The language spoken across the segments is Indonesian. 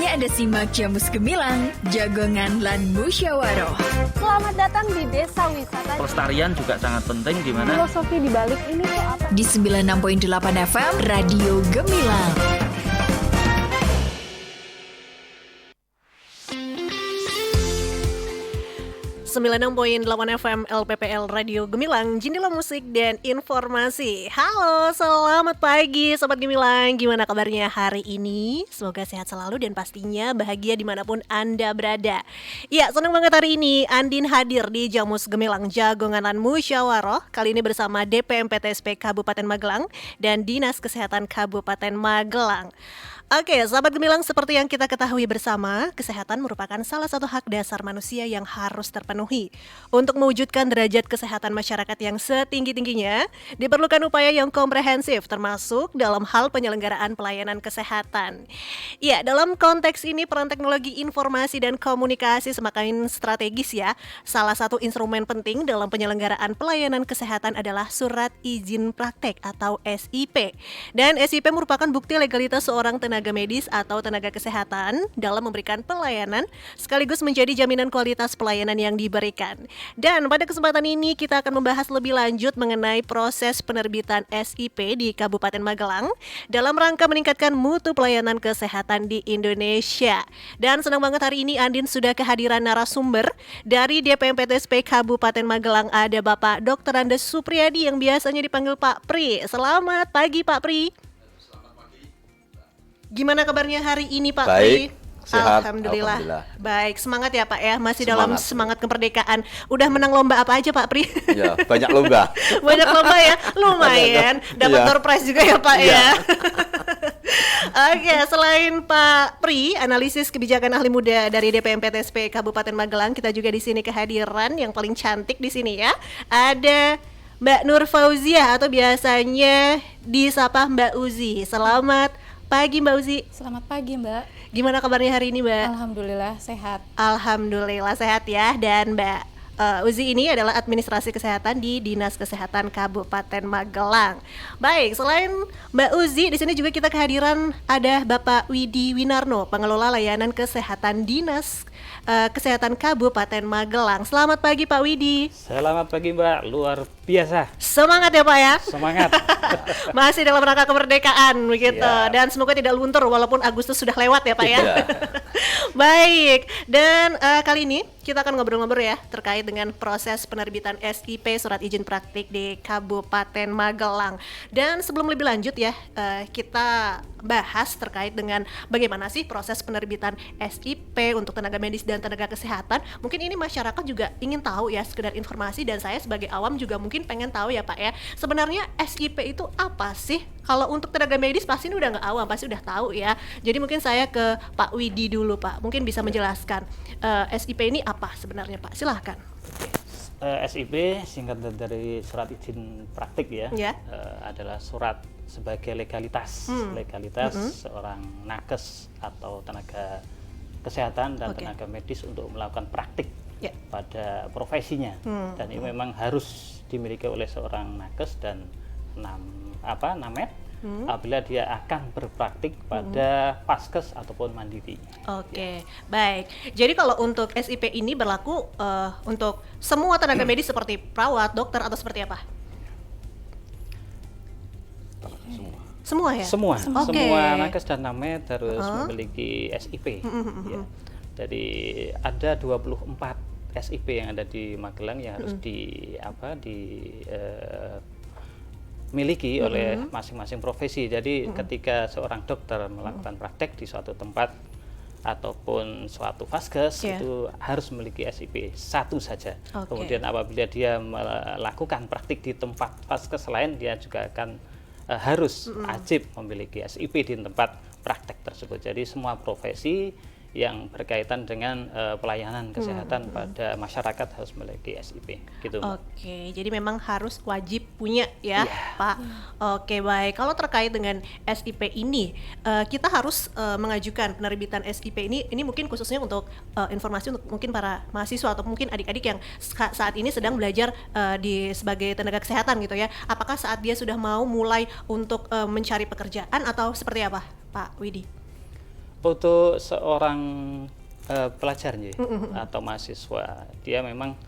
Saatnya Anda simak Jamus Gemilang, Jagongan lan Musyawaroh. Selamat datang di Desa Wisata. Pelestarian juga sangat penting di mana Filosofi di balik ini tuh apa? Di 96.8 FM, Radio Gemilang. FM LPPL Radio Gemilang, jendela musik dan informasi. Halo, selamat pagi Sobat Gemilang. Gimana kabarnya hari ini? Semoga sehat selalu dan pastinya bahagia dimanapun Anda berada. Ya, senang banget hari ini Andin hadir di Jamus Gemilang Jagongan lan Musyawaroh. Kali ini bersama DPMPTSP Kabupaten Magelang dan Dinas Kesehatan Kabupaten Magelang. Oke, sahabat Gemilang, seperti yang kita ketahui bersama, kesehatan merupakan salah satu hak dasar manusia yang harus terpenuhi. Untuk mewujudkan derajat kesehatan masyarakat yang setinggi-tingginya, diperlukan upaya yang komprehensif, termasuk dalam hal penyelenggaraan pelayanan kesehatan. Ya, dalam konteks ini peran teknologi informasi dan komunikasi semakin strategis ya. Salah satu instrumen penting dalam penyelenggaraan pelayanan kesehatan adalah Surat Izin Praktek atau SIP. Dan SIP merupakan bukti legalitas seorang tenaga medis atau tenaga kesehatan dalam memberikan pelayanan sekaligus menjadi jaminan kualitas pelayanan yang diberikan. Dan pada kesempatan ini kita akan membahas lebih lanjut mengenai proses penerbitan SIP di Kabupaten Magelang dalam rangka meningkatkan mutu pelayanan kesehatan di Indonesia. Dan senang banget hari ini Andin sudah kehadiran narasumber dari DPMPTSP Kabupaten Magelang. Ada Bapak Dr. Andes Supriyadi yang biasanya dipanggil Pak Pri. Selamat pagi Pak Pri. Gimana kabarnya hari ini Pak Pri? Baik, sehat. Alhamdulillah. Baik, semangat ya Pak ya, masih dalam semangat kemerdekaan. Udah menang lomba apa aja Pak Pri? Ya, banyak lomba. Banyak lomba ya, lumayan. Dapat door prize juga ya Pak ya. Oke, selain Pak Pri, analisis kebijakan ahli muda dari DPMPTSP Kabupaten Magelang, kita juga di sini kehadiran yang paling cantik di sini ya. Ada Mbak Nur Fauzia atau biasanya disapa Mbak Uzi. Selamat pagi Mbak Uzi. Selamat pagi Mbak. Gimana kabarnya hari ini Mbak? Alhamdulillah sehat. Alhamdulillah sehat ya. Dan Mbak Uzi ini adalah administrasi kesehatan di Dinas Kesehatan Kabupaten Magelang. Baik, selain Mbak Uzi, di sini juga kita kehadiran ada Bapak Widi Winarno, pengelola layanan kesehatan Dinas Kesehatan Kabupaten Magelang. Selamat pagi Pak Widi. selamat pagi Mbak, luar biasa. Semangat ya Pak ya. Semangat. Masih dalam rangka kemerdekaan begitu. Ya. Dan semoga tidak luntur walaupun Agustus sudah lewat ya Pak ya. Ya. Baik. Dan kali ini kita akan ngobrol-ngobrol ya terkait dengan proses penerbitan SIP Surat Izin Praktik di Kabupaten Magelang. Dan sebelum lebih lanjut ya, kita bahas terkait dengan bagaimana sih proses penerbitan SIP untuk tenaga medis dan tenaga kesehatan. Mungkin ini masyarakat juga ingin tahu ya, sekedar informasi, dan saya sebagai awam juga mungkin pengen tahu ya Pak ya. Sebenarnya SIP itu apa sih? Kalau untuk tenaga medis pasti ini udah nggak awam, pasti udah tahu ya. Jadi mungkin saya ke Pak Widi dulu Pak, mungkin bisa menjelaskan SIP ini apa sebenarnya Pak? Silahkan. SIP singkatan dari Surat Izin Praktik ya, Ya. adalah surat sebagai legalitas seorang nakes atau tenaga kesehatan dan Oke. tenaga medis untuk melakukan praktik Ya. pada profesinya. Dan ini memang harus dimiliki oleh seorang nakes dan named apabila dia akan berpraktik pada paskes ataupun mandiri. Oke, baik. Jadi kalau untuk SIP ini berlaku untuk semua tenaga medis seperti perawat, dokter, atau seperti apa? Semua ya? Semua Oke. nakes dan named harus memiliki SIP. Ya. Jadi ada 24 SIP yang ada di Magelang yang harus miliki oleh masing-masing profesi. Jadi ketika seorang dokter melakukan praktek di suatu tempat ataupun suatu vaskes itu harus memiliki SIP satu saja. Oke. Kemudian apabila dia melakukan praktik di tempat vaskes lain, dia juga akan harus wajib memiliki SIP di tempat praktek tersebut. Jadi semua profesi yang berkaitan dengan pelayanan kesehatan pada masyarakat harus memiliki SIP gitu. Oke, jadi memang harus wajib punya ya, Pak. Oke, baik. Kalau terkait dengan SIP ini, kita harus mengajukan penerbitan SIP ini mungkin khususnya untuk informasi untuk mungkin para mahasiswa atau mungkin adik-adik yang saat ini sedang belajar sebagai tenaga kesehatan gitu ya. Apakah saat dia sudah mau mulai untuk mencari pekerjaan atau seperti apa, Pak Widi? Untuk seorang pelajar nih, atau mahasiswa, dia memang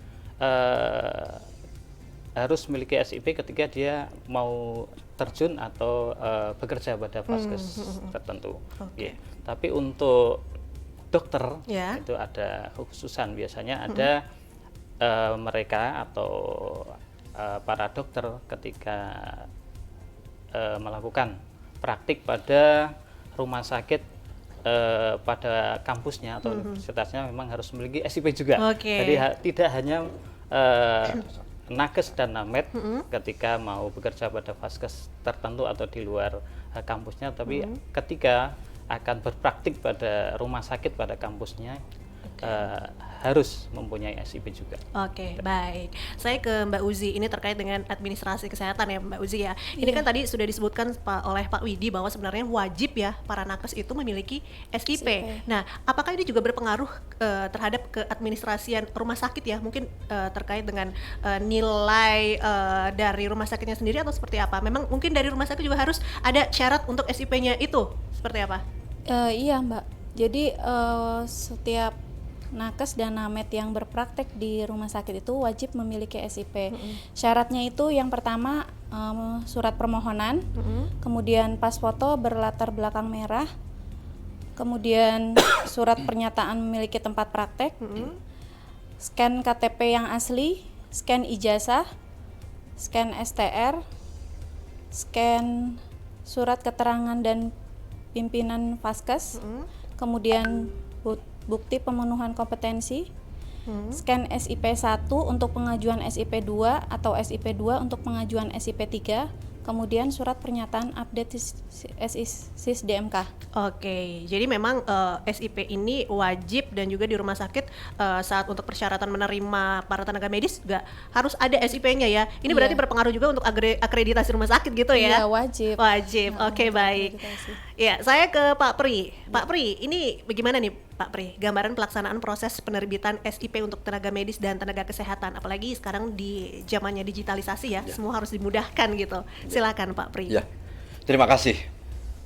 harus memiliki SIP ketika dia mau terjun atau bekerja pada vaskes tertentu. Ya. Tapi untuk dokter itu ada khususan, biasanya ada mereka atau para dokter ketika melakukan praktik pada rumah sakit pada kampusnya atau universitasnya memang harus memiliki SIP juga. Jadi tidak hanya nakes dan named ketika mau bekerja pada vaskes tertentu atau di luar kampusnya, tapi ketika akan berpraktik pada rumah sakit pada kampusnya harus mempunyai SIP juga. Baik. Saya ke Mbak Uzi, ini terkait dengan administrasi kesehatan ya Mbak Uzi ya. Ini kan tadi sudah disebutkan oleh Pak Widi bahwa sebenarnya wajib ya para nakes itu memiliki SIP. Nah, apakah ini juga berpengaruh terhadap keadministrasian rumah sakit ya? Mungkin terkait dengan nilai dari rumah sakitnya sendiri atau seperti apa? Memang mungkin dari rumah sakit juga harus ada syarat untuk SIP-nya itu, seperti apa? Iya Mbak, jadi setiap nakes dan named yang berpraktek di rumah sakit itu wajib memiliki SIP. Syaratnya itu yang pertama surat permohonan, kemudian pas foto berlatar belakang merah, kemudian surat pernyataan memiliki tempat praktek, scan KTP yang asli, scan ijazah, scan STR, scan surat keterangan dan pimpinan vaskes, kemudian bukti pemenuhan kompetensi, scan SIP 1 untuk pengajuan SIP 2 atau SIP 2 untuk pengajuan SIP 3, kemudian surat pernyataan update SIS-DMK. Jadi memang SIP ini wajib, dan juga di rumah sakit saat untuk persyaratan menerima para tenaga medis juga harus ada SIP-nya ya. Ini berarti berpengaruh juga untuk akreditasi rumah sakit gitu ya? Iya, wajib. Baik. Ya, saya ke Pak Pri. Pak Pri, ini bagaimana nih Pak Pri, gambaran pelaksanaan proses penerbitan SIP untuk tenaga medis dan tenaga kesehatan, apalagi sekarang di zamannya digitalisasi ya, semua harus dimudahkan gitu. Silakan Pak Pri. Ya, terima kasih.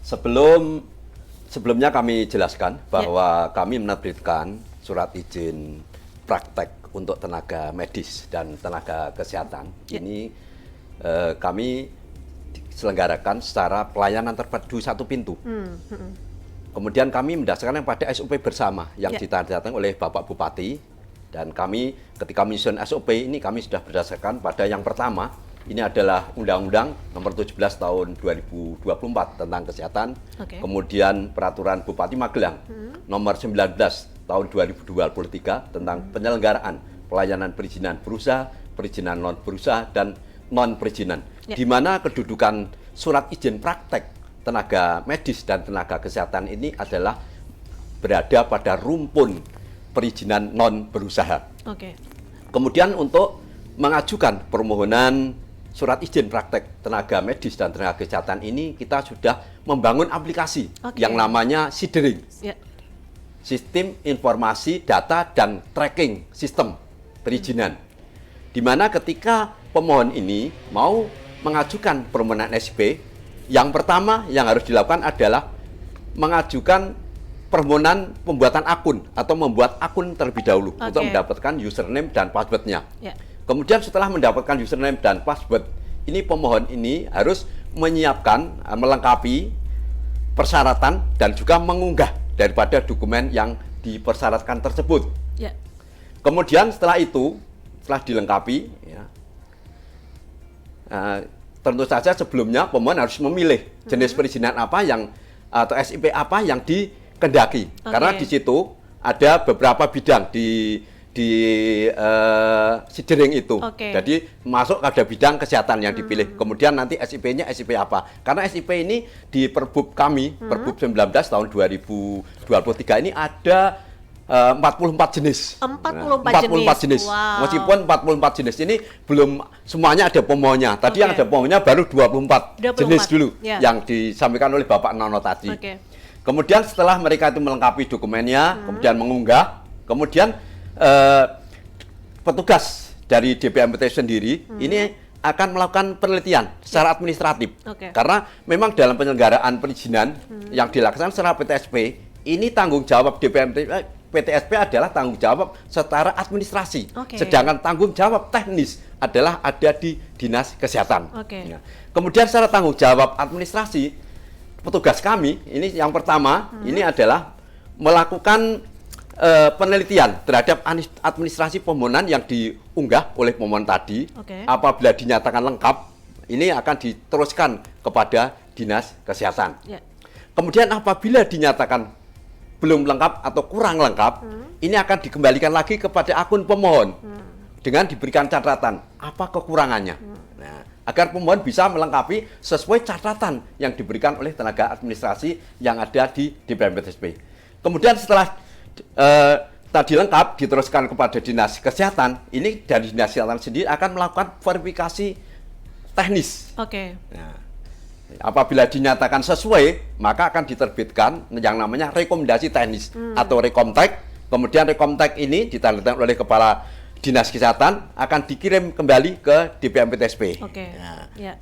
Sebelumnya kami jelaskan bahwa kami menerbitkan surat izin praktek untuk tenaga medis dan tenaga kesehatan. Ini kami selenggarakan secara pelayanan terpadu satu pintu. Kemudian kami mendasarkan pada SOP bersama yang ditandatangani oleh Bapak Bupati, dan kami ketika menyusun SOP ini kami sudah berdasarkan pada yang pertama, ini adalah Undang-Undang Nomor 17 Tahun 2024 tentang kesehatan. Kemudian Peraturan Bupati Magelang Nomor 19 Tahun 2023 tentang penyelenggaraan pelayanan perizinan berusaha, perizinan non berusaha, dan non perizinan, di mana kedudukan surat izin praktek tenaga medis dan tenaga kesehatan ini adalah berada pada rumpun perizinan non berusaha. Kemudian untuk mengajukan permohonan surat izin praktek tenaga medis dan tenaga kesehatan ini, kita sudah membangun aplikasi yang namanya SIDERING, Sistem Informasi Data dan Tracking Sistem Perizinan, di mana ketika pemohon ini mau mengajukan permohonan SIP, yang pertama yang harus dilakukan adalah mengajukan permohonan pembuatan akun atau membuat akun terlebih dahulu untuk mendapatkan username dan passwordnya. Kemudian setelah mendapatkan username dan password, ini pemohon ini harus menyiapkan, melengkapi persyaratan dan juga mengunggah daripada dokumen yang dipersyaratkan tersebut. Kemudian setelah itu, setelah dilengkapi, tentu saja sebelumnya pemohon harus memilih jenis perizinan apa yang atau SIP apa yang dikendaki, karena di situ ada beberapa bidang di SIDERING itu. Jadi masuk ada bidang kesehatan yang dipilih. Kemudian nanti SIP-nya SIP apa? Karena SIP ini di Perbup kami, Perbup 19 tahun 2023 ini ada 44 jenis. 44 jenis. Wow. Meskipun 44 jenis ini belum semuanya ada pemohonnya. Tadi yang ada pemohonnya baru 24 jenis dulu yang disampaikan oleh Bapak Nono tadi. Kemudian setelah mereka itu melengkapi dokumennya, kemudian mengunggah, kemudian petugas dari DPMPT sendiri ini akan melakukan penelitian secara administratif. Karena memang dalam penyelenggaraan perizinan yang dilaksanakan secara PTSP ini tanggung jawab PTSP adalah tanggung jawab setara administrasi. Oke. Sedangkan tanggung jawab teknis adalah ada di Dinas Kesehatan. Oke. Ya. Kemudian secara tanggung jawab administrasi, petugas kami ini yang pertama ini adalah melakukan penelitian terhadap administrasi permohonan yang diunggah oleh pemohon tadi. Oke. Apabila dinyatakan lengkap, ini akan diteruskan kepada Dinas Kesehatan. Ya. Kemudian apabila dinyatakan belum lengkap atau kurang lengkap, ini akan dikembalikan lagi kepada akun pemohon dengan diberikan catatan apa kekurangannya. Nah, agar pemohon bisa melengkapi sesuai catatan yang diberikan oleh tenaga administrasi yang ada di DPMPTSP. Kemudian setelah tadi lengkap diteruskan kepada Dinas Kesehatan, ini dari Dinas Kesehatan sendiri akan melakukan verifikasi teknis. Oke. Nah, apabila dinyatakan sesuai, maka akan diterbitkan yang namanya rekomendasi teknis atau rekomtek. Kemudian rekomtek ini ditandatangani oleh Kepala Dinas Kesehatan, akan dikirim kembali ke DPMPTSP. Oke. Nah, Ya.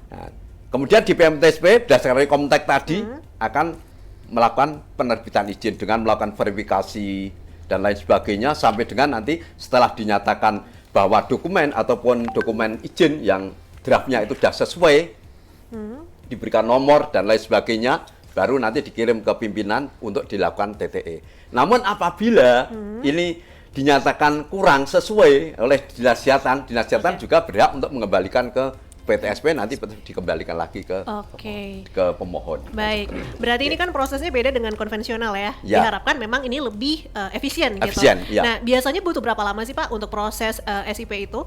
kemudian DPMPTSP berdasarkan rekomtek tadi akan melakukan penerbitan izin dengan melakukan verifikasi dan lain sebagainya sampai dengan nanti setelah dinyatakan bahwa dokumen ataupun dokumen izin yang draftnya itu sudah sesuai, diberikan nomor dan lain sebagainya, baru nanti dikirim ke pimpinan untuk dilakukan TTE. Namun apabila ini dinyatakan kurang sesuai oleh Dinas Kesehatan juga berhak untuk mengembalikan ke PTSP, nanti dikembalikan lagi ke pemohon. Baik, berarti ini kan prosesnya beda dengan konvensional ya. Ya. Diharapkan memang ini lebih efisien gitu. Efisien, ya. Nah, biasanya butuh berapa lama sih Pak untuk proses SIP itu?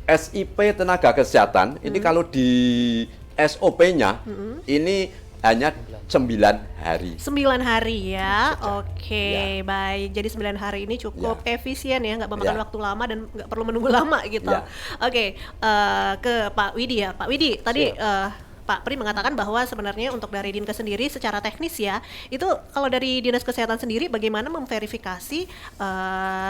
SIP tenaga kesehatan ini kalau di SOP-nya ini hanya 9 hari. 9 hari ya. Oke, Ya. baik. Jadi 9 hari ini cukup Ya. efisien ya, nggak memakan Ya. waktu lama dan nggak perlu menunggu lama gitu. Ya. Oke, ke Pak Widi ya. Pak Widi, tadi Pak Pri mengatakan bahwa sebenarnya untuk dari Dinkes sendiri secara teknis ya, itu kalau dari Dinas Kesehatan sendiri bagaimana memverifikasi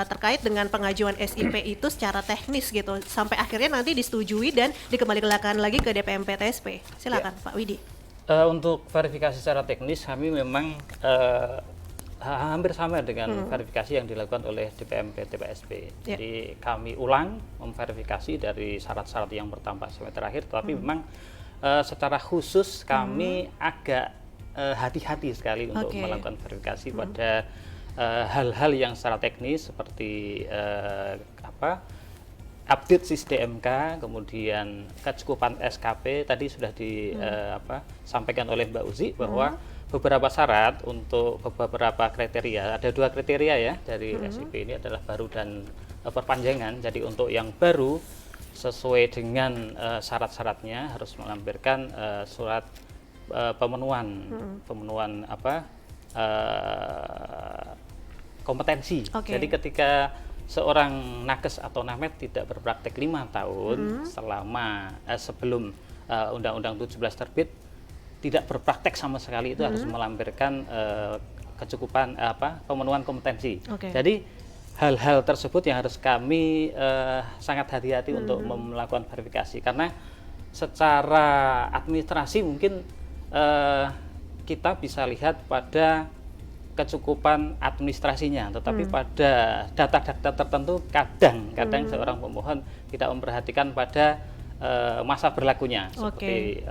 terkait dengan pengajuan SIP itu secara teknis gitu, sampai akhirnya nanti disetujui dan dikembalikan lagi ke DPMPTSP. Silakan Pak Widi. Untuk verifikasi secara teknis kami memang hampir sama dengan verifikasi yang dilakukan oleh DPMPTSP. Ya. Jadi kami ulang memverifikasi dari syarat-syarat yang bertambah sampai terakhir, tapi memang secara khusus kami agak hati-hati sekali untuk melakukan verifikasi pada hal-hal yang secara teknis seperti update SISDMK, kemudian kecukupan SKP tadi sudah disampaikan oleh Mbak Uzi bahwa beberapa syarat untuk beberapa kriteria, ada 2 kriteria ya dari SIP ini adalah baru dan perpanjangan. Jadi untuk yang baru sesuai dengan syarat-syaratnya harus melampirkan surat pemenuhan kompetensi. Jadi ketika seorang nakes atau namet tidak berpraktek 5 tahun selama sebelum Undang-Undang 17 terbit, tidak berpraktek sama sekali, itu harus melampirkan kecukupan pemenuhan kompetensi. Jadi hal-hal tersebut yang harus kami sangat hati-hati untuk melakukan verifikasi, karena secara administrasi mungkin kita bisa lihat pada kecukupan administrasinya, tetapi pada data-data tertentu kadang seorang pemohon tidak memperhatikan pada masa berlakunya seperti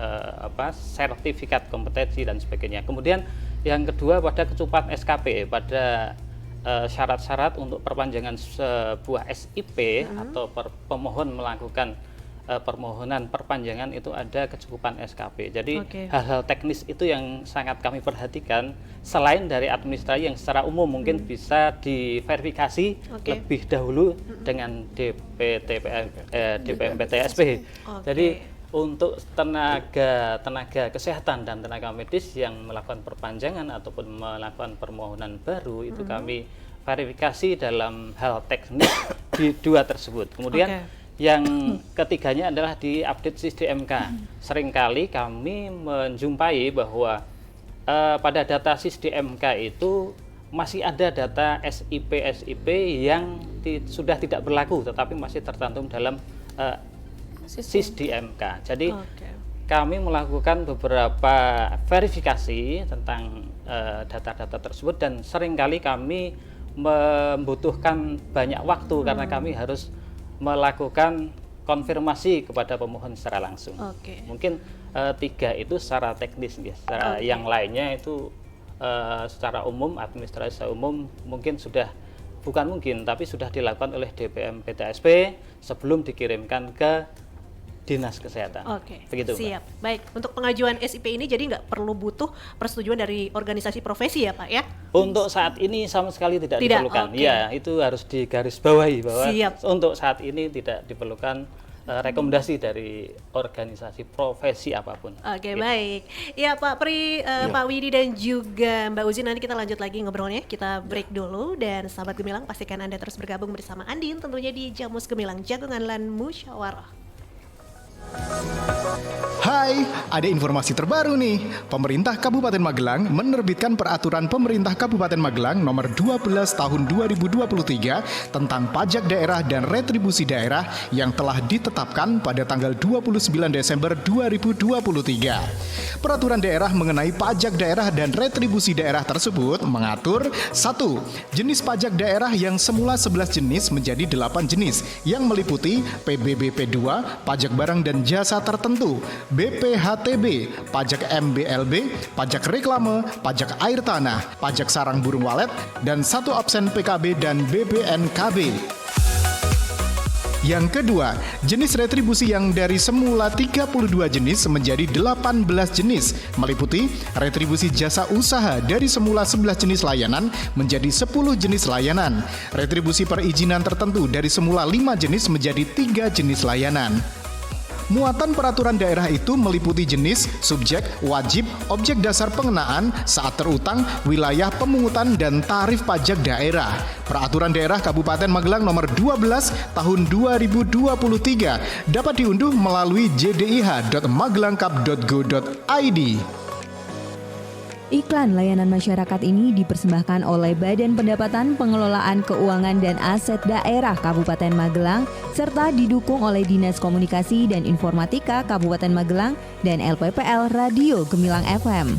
sertifikat kompetensi dan sebagainya. Kemudian yang kedua pada kecukupan SKP, pada syarat-syarat untuk perpanjangan sebuah SIP atau pemohon melakukan permohonan perpanjangan itu ada kecukupan SKP. Jadi hal-hal teknis itu yang sangat kami perhatikan, selain dari administrasi yang secara umum mungkin bisa diverifikasi lebih dahulu dengan DPMPTSP. Jadi untuk tenaga kesehatan dan tenaga medis yang melakukan perpanjangan ataupun melakukan permohonan baru itu kami verifikasi dalam hal teknis di 2 tersebut. Kemudian yang ketiganya adalah di update SISDMK. Seringkali kami menjumpai bahwa pada data SISDMK itu masih ada data SIP yang sudah tidak berlaku, tetapi masih tercantum dalam SISDMK. Jadi kami melakukan beberapa verifikasi tentang data-data tersebut, dan seringkali kami membutuhkan banyak waktu karena kami harus melakukan konfirmasi kepada pemohon secara langsung. Oke. Mungkin 3 itu secara teknis ya. Secara yang lainnya itu secara umum, administrasi umum mungkin sudah tapi sudah dilakukan oleh DPM PTSP sebelum dikirimkan ke Dinas Kesehatan. Oke, begitu, siap. Pak. Baik, untuk pengajuan SIP ini jadi nggak perlu butuh persetujuan dari organisasi profesi ya Pak ya? Untuk saat ini sama sekali tidak diperlukan. Oke. Ya, itu harus digarisbawahi bahwa Siap. untuk saat ini tidak diperlukan rekomendasi dari organisasi profesi apapun. Oke, Gitu. baik. Ya Pak Pri, Pak Widi dan juga Mbak Uzi, nanti kita lanjut lagi ngobrolnya. Kita break dulu, dan sahabat Gemilang pastikan Anda terus bergabung bersama Andin tentunya di Jamus Gemilang, Jagongan Lan Musyawarah. Hai, ada informasi terbaru nih. Pemerintah Kabupaten Magelang menerbitkan Peraturan Pemerintah Kabupaten Magelang Nomor 12 Tahun 2023 tentang pajak daerah dan retribusi daerah yang telah ditetapkan pada tanggal 29 Desember 2023. Peraturan daerah mengenai pajak daerah dan retribusi daerah tersebut mengatur 1. Jenis pajak daerah yang semula 11 jenis menjadi 8 jenis yang meliputi PBBP 2, pajak barang dan jasa tertentu, BPHTB, pajak MBLB, pajak reklame, pajak air tanah, pajak sarang burung walet, dan 1 absen PKB dan BPNKB. Yang kedua, jenis retribusi yang dari semula 32 jenis menjadi 18 jenis, meliputi retribusi jasa usaha dari semula 11 jenis layanan menjadi 10 jenis layanan, retribusi perizinan tertentu dari semula 5 jenis menjadi 3 jenis layanan. Muatan peraturan daerah itu meliputi jenis, subjek, wajib, objek dasar pengenaan, saat terutang, wilayah pemungutan, dan tarif pajak daerah. Peraturan daerah Kabupaten Magelang Nomor 12 Tahun 2023 dapat diunduh melalui jdih.magelangkap.go.id. Iklan layanan masyarakat ini dipersembahkan oleh Badan Pendapatan Pengelolaan Keuangan dan Aset Daerah Kabupaten Magelang serta didukung oleh Dinas Komunikasi dan Informatika Kabupaten Magelang dan LPPL Radio Gemilang FM.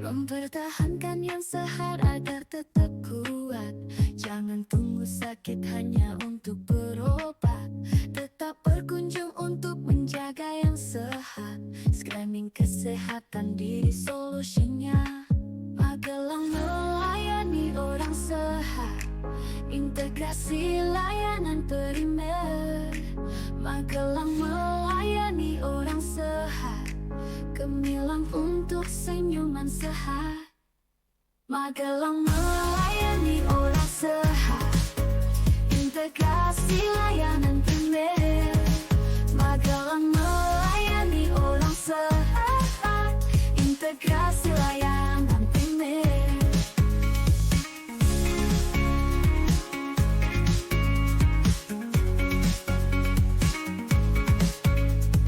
Mempertahankan yang sehat agar tetap kuat. Jangan tunggu sakit hanya untuk berobat. Tetap berkunjung untuk menjaga yang sehat. Screening kesehatan diri solusinya. Magelang melayani orang sehat. Integrasi layanan primer. Magelang melayani orang sehat. Gemilang untuk senyuman sehat. Magelang melayani orang sehat. Integrasi layanan primer. Magelang melayani orang sehat. Integrasi layanan primer.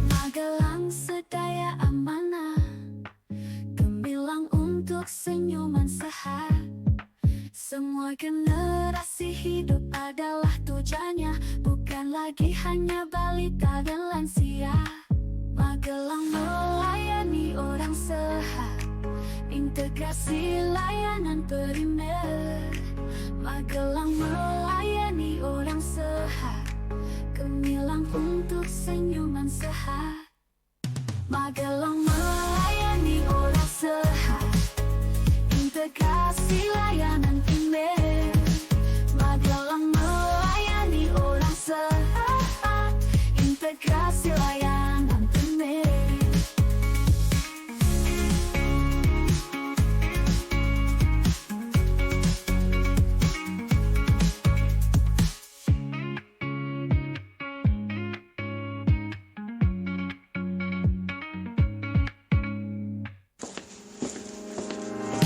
Magelang sedaya amanah. Gemilang untuk senyuman sehat. Semua generasi hidup adalah tujuannya, bukan lagi hanya balita dan lansia. Magelang melayani orang sehat. Integrasi layanan primer. Magelang melayani orang sehat. Gemilang untuk senyuman sehat. Magelang melayani orang sehat. Integrasi layanan primer. Magelang melayani orang sehat. Integrasi layanan primer.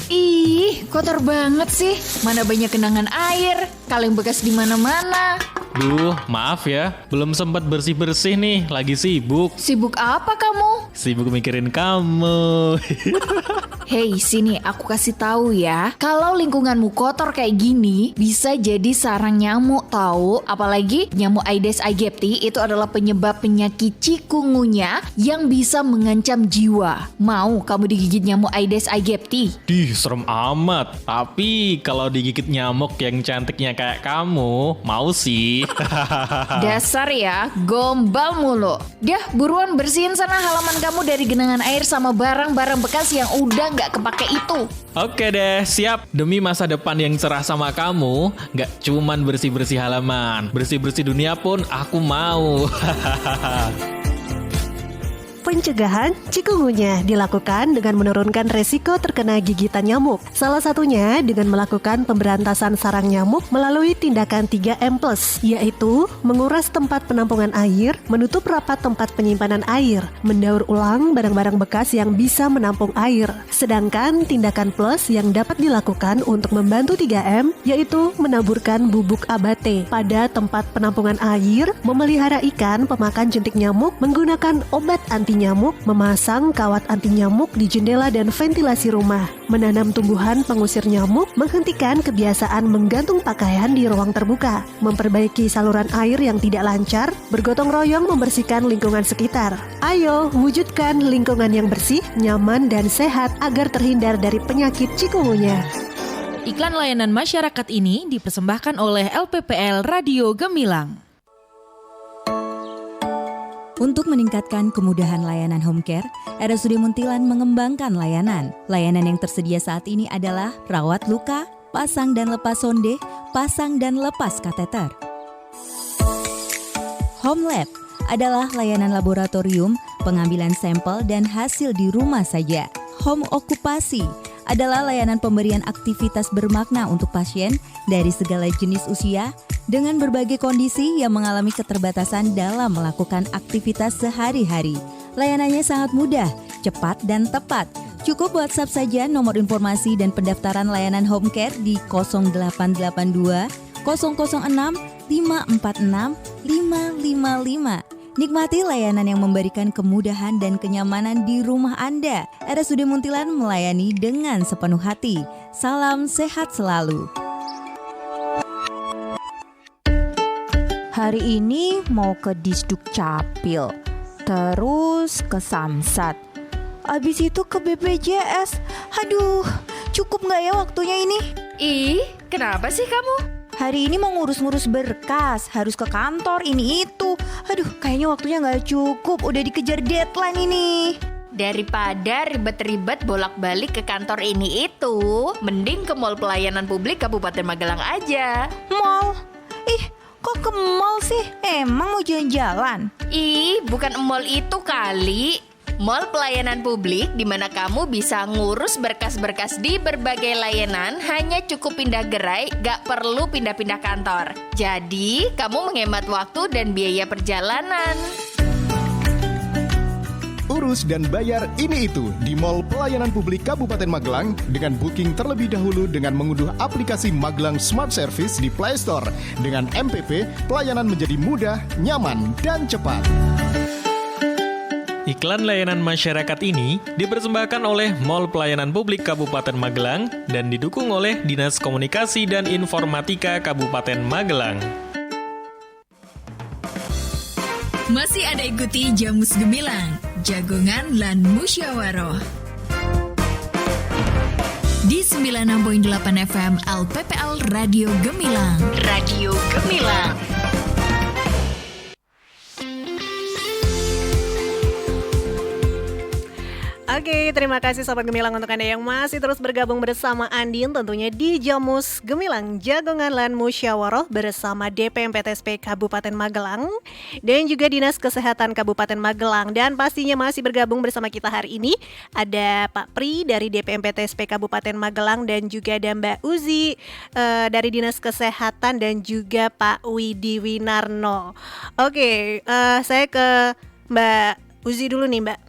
Ih, kotor banget sih. Mana banyak genangan air, kaleng bekas di mana-mana. Duh, maaf ya, belum sempat bersih-bersih nih, lagi sibuk. Sibuk apa kamu? Sibuk mikirin kamu. Hei, sini aku kasih tahu ya. Kalau lingkunganmu kotor kayak gini, bisa jadi sarang nyamuk tahu. Apalagi nyamuk Aedes aegypti itu adalah penyebab penyakit cikungunya yang bisa mengancam jiwa. Mau kamu digigit nyamuk Aedes aegypti? Dih, serem amat. Tapi kalau digigit nyamuk yang cantiknya kayak kamu, mau sih. Dasar ya, gombal mulu. Dah, buruan bersihin sana halaman kamu dari genangan air sama barang-barang bekas yang udah nggak kepake itu. Oke deh, siap. Demi masa depan yang cerah sama kamu, nggak cuman bersih-bersih halaman, bersih-bersih dunia pun aku mau. Pencegahan cikungunya dilakukan dengan menurunkan resiko terkena gigitan nyamuk. Salah satunya dengan melakukan pemberantasan sarang nyamuk melalui tindakan 3M+, yaitu menguras tempat penampungan air, menutup rapat tempat penyimpanan air, mendaur ulang barang-barang bekas yang bisa menampung air. Sedangkan tindakan plus yang dapat dilakukan untuk membantu 3M yaitu menaburkan bubuk abate pada tempat penampungan air, memelihara ikan pemakan jentik nyamuk menggunakan obat anti nyamuk, memasang kawat anti nyamuk di jendela dan ventilasi rumah, menanam tumbuhan pengusir nyamuk, menghentikan kebiasaan menggantung pakaian di ruang terbuka, memperbaiki saluran air yang tidak lancar, bergotong royong membersihkan lingkungan sekitar. Ayo, wujudkan lingkungan yang bersih, nyaman, dan sehat agar terhindar dari penyakit cikungunya. Iklan layanan masyarakat ini dipersembahkan oleh LPPL Radio Gemilang. Untuk meningkatkan kemudahan layanan home care, RSUD Muntilan mengembangkan layanan. Layanan yang tersedia saat ini adalah rawat luka, pasang dan lepas sonde, pasang dan lepas kateter. Home Lab adalah layanan laboratorium, pengambilan sampel dan hasil di rumah saja. Home Okupasi adalah layanan pemberian aktivitas bermakna untuk pasien dari segala jenis usia dengan berbagai kondisi yang mengalami keterbatasan dalam melakukan aktivitas sehari-hari. Layanannya sangat mudah, cepat, dan tepat. Cukup WhatsApp saja nomor informasi dan pendaftaran layanan home care di 0882 006 546 555. Nikmati layanan yang memberikan kemudahan dan kenyamanan di rumah Anda. RSUD Muntilan melayani dengan sepenuh hati. Salam sehat selalu. Hari ini mau ke Disduk Capil, terus ke Samsat, abis itu ke BPJS. Aduh, cukup nggak ya waktunya ini? Ih, kenapa sih kamu? Hari ini mau ngurus-ngurus berkas, harus ke kantor ini itu. Aduh, kayaknya waktunya nggak cukup, udah dikejar deadline ini. Daripada ribet-ribet bolak-balik ke kantor ini itu, mending ke Mall Pelayanan Publik Kabupaten Magelang aja. Mall? Ih, kok ke mall sih? Emang mau jalan-jalan? Ih, bukan mall itu kali. Mall Pelayanan Publik di mana kamu bisa ngurus berkas-berkas di berbagai layanan hanya cukup pindah gerai, gak perlu pindah-pindah kantor. Jadi, kamu menghemat waktu dan biaya perjalanan. Urus dan bayar ini itu di Mall Pelayanan Publik Kabupaten Magelang dengan booking terlebih dahulu dengan mengunduh aplikasi Magelang Smart Service di Play Store. Dengan MPP, pelayanan menjadi mudah, nyaman, dan cepat. Iklan layanan masyarakat ini dipersembahkan oleh Mall Pelayanan Publik Kabupaten Magelang dan didukung oleh Dinas Komunikasi dan Informatika Kabupaten Magelang. Masih ada ikuti Jamus Gemilang, Jagongan lan Musyawaroh. Di 96.8 FM LPPL Radio Gemilang. Radio Gemilang. Oke, terima kasih Sobat Gemilang untuk Anda yang masih terus bergabung bersama Andin tentunya di Jamus Gemilang Jagongan lan Musyawaroh bersama DPMPTSP Kabupaten Magelang dan juga Dinas Kesehatan Kabupaten Magelang. Dan pastinya masih bergabung bersama kita hari ini ada Pak Pri dari DPMPTSP Kabupaten Magelang dan juga ada Mbak Uzi dari Dinas Kesehatan dan juga Pak Widi Winarno. Oke, saya ke Mbak Uzi dulu nih Mbak.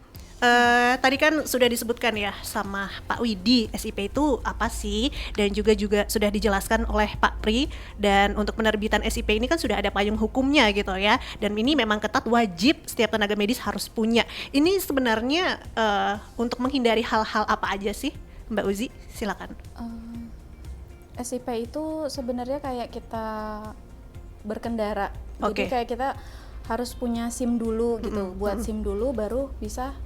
Tadi kan sudah disebutkan ya sama Pak Widi, SIP itu apa sih, dan juga sudah dijelaskan oleh Pak Pri. Dan untuk penerbitan SIP ini kan sudah ada payung hukumnya gitu ya, dan ini memang ketat, wajib setiap tenaga medis harus punya. Ini sebenarnya untuk menghindari hal-hal apa aja sih Mbak Uzi, silakan. SIP itu sebenarnya kayak kita berkendara. Jadi Oke. kayak kita harus punya SIM dulu gitu. Buat SIM dulu baru bisa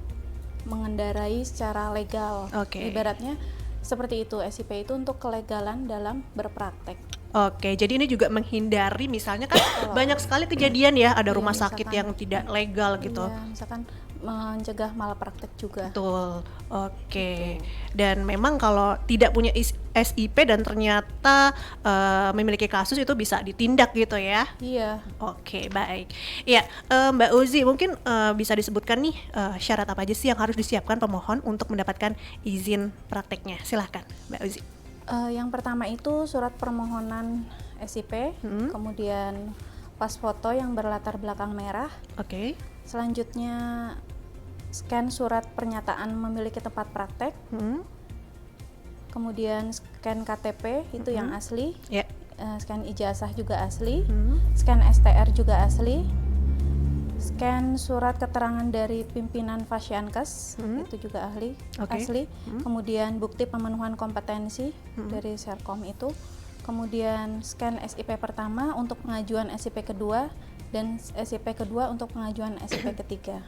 mengendarai secara legal. Oke. Ibaratnya seperti itu, SIP itu untuk kelegalan dalam berpraktek. Oke, jadi ini juga menghindari misalnya kan banyak sekali kejadian ya, ada Iya, rumah sakit misalkan- yang tidak legal gitu. Iya, misalkan mencegah malapraktek juga. Betul. Oke. Dan memang kalau tidak punya SIP dan ternyata memiliki kasus itu bisa ditindak gitu ya. Iya. Oke, baik. Ya, Mbak Uzi mungkin bisa disebutkan nih syarat apa aja sih yang harus disiapkan pemohon untuk mendapatkan izin prakteknya. Silahkan, Mbak Uzi. Yang pertama itu surat permohonan SIP, kemudian pas foto yang berlatar belakang merah. Oke. Selanjutnya scan surat pernyataan memiliki tempat praktek. Kemudian scan KTP itu yang asli. Ya. Scan ijazah juga asli. Scan STR juga asli. Scan surat keterangan dari pimpinan Fasyankes itu juga Oke. asli. Kemudian bukti pemenuhan kompetensi dari Serkom itu. Kemudian scan SIP pertama untuk pengajuan SIP kedua dan SIP kedua untuk pengajuan SIP ketiga.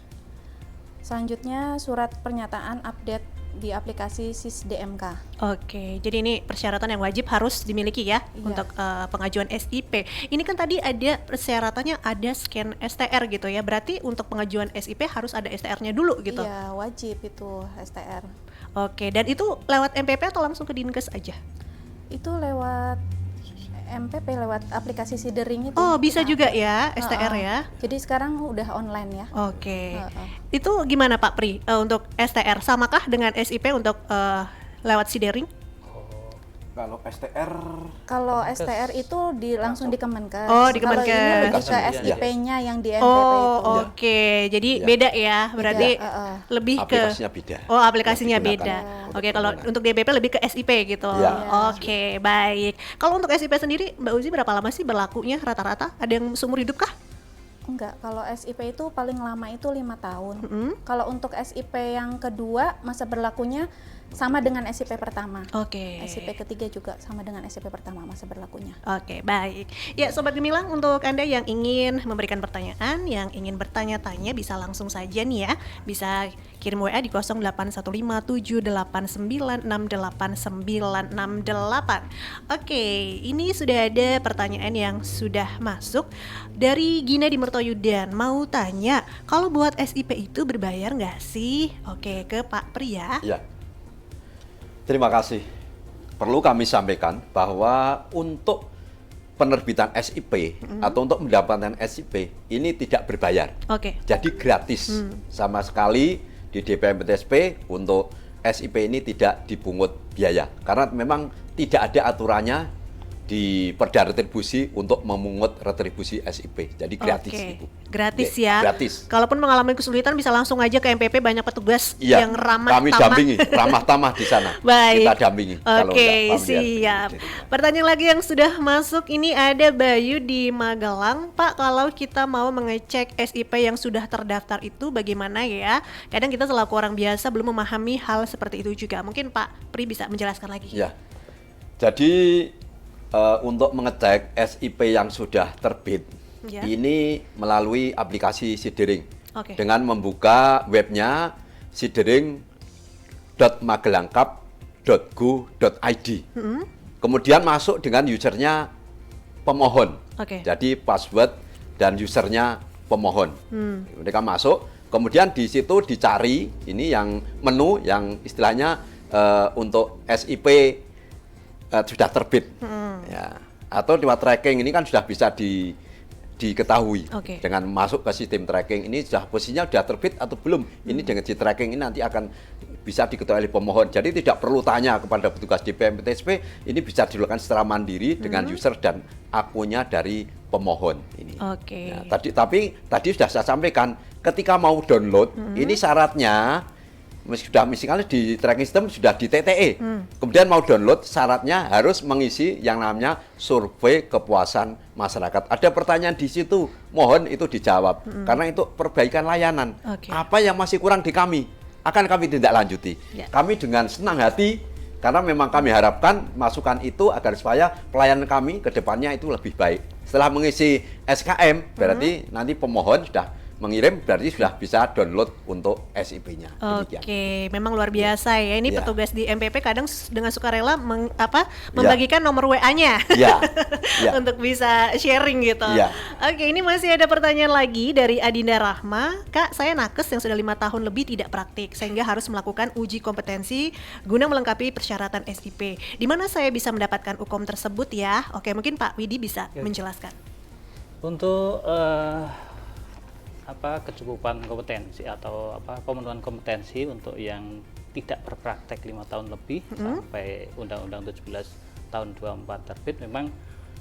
Selanjutnya surat pernyataan update di aplikasi SIS-DMK. Oke, jadi ini persyaratan yang wajib harus dimiliki ya Iya. untuk pengajuan SIP. Ini kan tadi ada persyaratannya ada scan STR gitu ya. Berarti untuk pengajuan SIP harus ada STR-nya dulu gitu. Iya, wajib itu STR. Oke, dan itu lewat MPP atau langsung ke Dinkes aja? Itu lewat MPP, lewat aplikasi Sidering itu. Oh, bisa Kita- juga ya STR ya. Jadi sekarang udah online ya. Oke. Heeh. Itu gimana Pak Pri untuk STR samakah dengan SIP untuk lewat Sidering? Kalau STR Kalau STR itu langsung di Kemenkes. Oh, di Kalau ini lebih Kemenkes. ke SIP-nya yang di MPP itu. Oh, oke. Jadi Ya. beda ya. Berarti Beda, lebih ke aplikasinya beda. Oh, aplikasinya Yang digunakan beda. untuk Oke, kalau pengguna. untuk DBP lebih ke SIP gitu. Ya. Oke, baik. Kalau untuk SIP sendiri, Mbak Uzi berapa lama sih berlakunya rata-rata? Ada yang seumur hidup kah? Enggak, kalau SIP itu paling lama itu 5 tahun. Kalau untuk SIP yang kedua masa berlakunya sama dengan SIP pertama. Oke. SIP ketiga juga sama dengan SIP pertama masa berlakunya. Oke, baik. Ya, Sobat Gemilang, untuk Anda yang ingin memberikan pertanyaan, yang ingin bertanya-tanya bisa langsung saja nih ya. Bisa kirim WA di 081578968968. Oke, ini sudah ada pertanyaan yang sudah masuk dari Gina di Mertoyudan. Mau tanya, kalau buat SIP itu berbayar nggak sih? Oke, ke Pak Pri ya. Ya. Terima kasih. Perlu kami sampaikan bahwa untuk penerbitan SIP atau untuk mendapatkan SIP ini tidak berbayar. Oke. Jadi gratis. Sama sekali di DPMPTSP untuk SIP ini tidak dipungut biaya karena memang tidak ada aturannya di Perda Retribusi untuk memungut retribusi SIP. Jadi gratis Oke, itu. gratis Ya, ya. gratis. Kalaupun mengalami kesulitan bisa langsung aja ke MPP, banyak petugas Iya, yang ramah kami tamah. dampingi, ramah tamah di sana. Baik. Kita dampingi. kalau Oke, nggak familiar. siap. Pertanyaan lagi yang sudah masuk ini ada Bayu di Magelang. Pak, kalau kita mau mengecek SIP yang sudah terdaftar itu bagaimana ya? Kadang kita selaku orang biasa belum memahami hal seperti itu juga. Mungkin Pak Pri bisa menjelaskan lagi. Ya. Jadi untuk mengecek SIP yang sudah terbit Ya. ini melalui aplikasi Sidering. Oke. Dengan membuka webnya sidering.magelangkap.go.id. Kemudian masuk dengan usernya pemohon. Oke. Jadi password dan usernya pemohon. Mereka masuk, kemudian di situ dicari ini yang menu yang istilahnya untuk SIP sudah terbit. Ya. Atau lewat tracking ini kan sudah bisa diketahui Oke. dengan masuk ke sistem tracking ini sudah posisinya sudah terbit atau belum. Ini dengan si tracking ini nanti akan bisa diketahui oleh pemohon. Jadi tidak perlu tanya kepada petugas DPMPTSP, ini bisa dilakukan secara mandiri dengan user dan akunnya dari pemohon ini. Oke. Ya, tadi sudah saya sampaikan ketika mau download ini syaratnya misalnya di tracking system sudah di TTE. Kemudian mau download syaratnya harus mengisi yang namanya survei kepuasan masyarakat. Ada pertanyaan di situ, mohon itu dijawab karena itu perbaikan layanan. Oke. Apa yang masih kurang di kami akan kami tindak lanjuti. Ya. Kami dengan senang hati Karena memang kami harapkan masukan itu agar supaya pelayanan kami ke depannya itu lebih baik. Setelah mengisi SKM, berarti nanti pemohon sudah mengirim, berarti sudah bisa download untuk SIP-nya. Oke, memang luar biasa ya. Ini Ya. petugas di MPP kadang dengan sukarela membagikan nomor WA-nya Ya. Ya. untuk bisa sharing gitu. Ya. Oke, ini masih ada pertanyaan lagi dari Adinda Rahma. Kak, saya nakes yang sudah 5 tahun lebih tidak praktik sehingga harus melakukan uji kompetensi guna melengkapi persyaratan SIP. Di mana saya bisa mendapatkan UKOM tersebut ya? Oke, mungkin Pak Widi bisa menjelaskan. Untuk kecukupan kompetensi atau pemenuhan kompetensi untuk yang tidak berpraktek 5 tahun lebih sampai Undang-Undang 17 tahun 24 terbit, memang